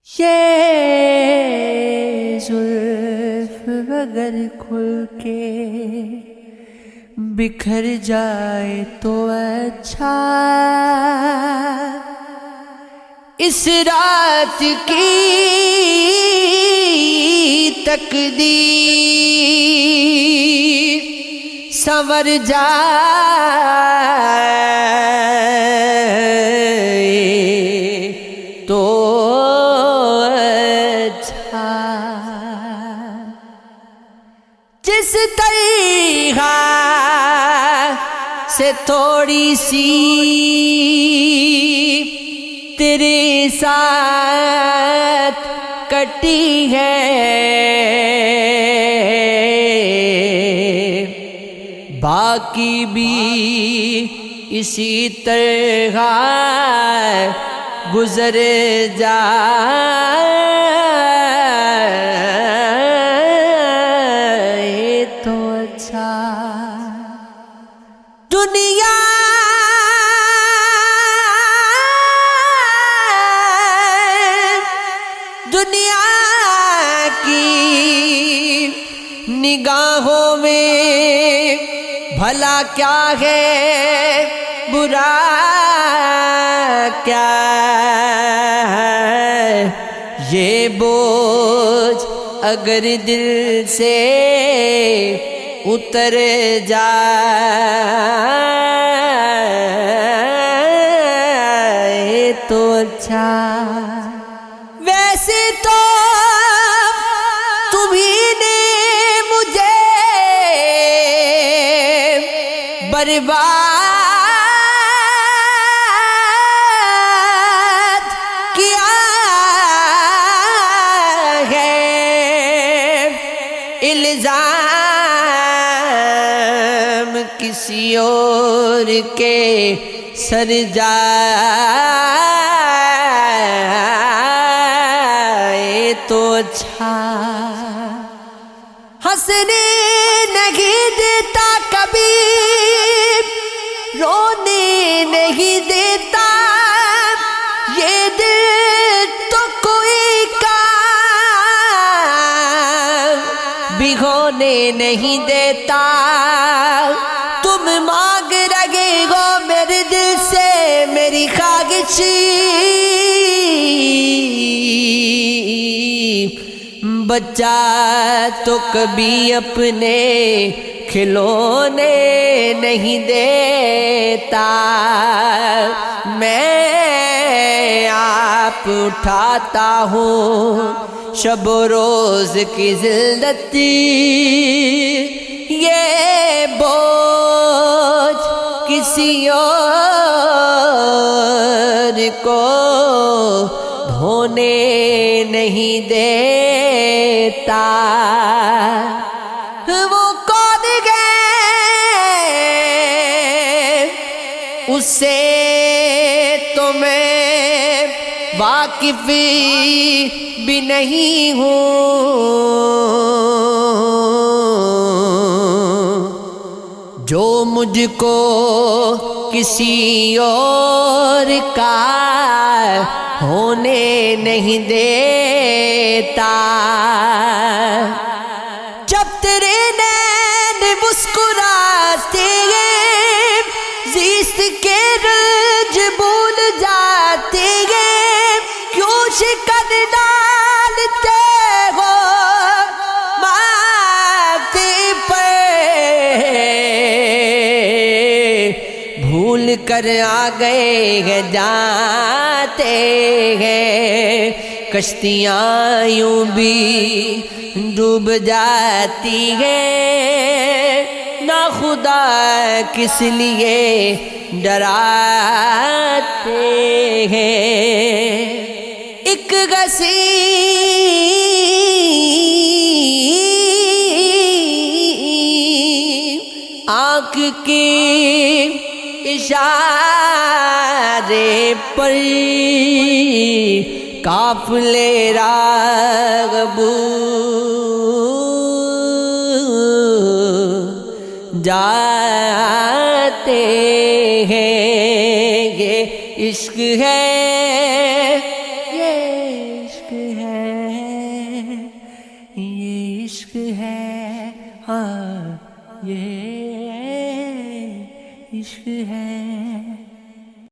یہ زلف اگر کھل کے بکھر جائے تو اچھا، اس رات کی تقدیر سنور جائے تو اچھا، جس طریقہ سے تھوڑی سی تیرے ساتھ کٹی ہے، باقی بھی اسی طرح گزر جائے تو اچھا۔ دنیا کی نگاہوں میں بھلا کیا ہے، برا کیا ہے، یہ بوجھ اگر دل سے اتر جائے تو اچھا۔ ویسے تو تمہیں نے مجھے برباد کیا ہے، الزام کسی اور کے سر جائے تو اچھا۔ ہنسنے نہیں دیتا کبھی، رونے نہیں دیتا، یہ دل تو کوئی کام بھگونے نہیں دیتا۔ تم مانگ رہے ہو میرے دل سے میری خواہشی، بچہ تو کبھی اپنے کھلونے نہیں دیتا، میں آپ اٹھاتا ہوں شب و روز کی ذلتی، یہ بوجھ کسی اور کو دھونے نہیں دیتا۔ وہ کون گئے اس سے تو میں واقف بھی نہیں ہوں، جو مجھ کو کسی اور کا ہونے نہیں دیتا۔ جب تیرے نین مسکراتے ہیں، زیست کے رنج بھول جاتے ہیں، کیوں شکن ڈالتے ہو ماتھے پہ، بھول کر آ گئے ہیں جاتے ہیں، کشتیاں یوں بھی ڈوب جاتی ہیں، نا خدا کس لیے ڈراتے ہیں۔ ایک غصیر آنکھ کے اشارے پر قافلے راغبو جاتے ہیں، یہ عشق ہے، یہ عشق عشق ہے ہاں یہ عشق ہے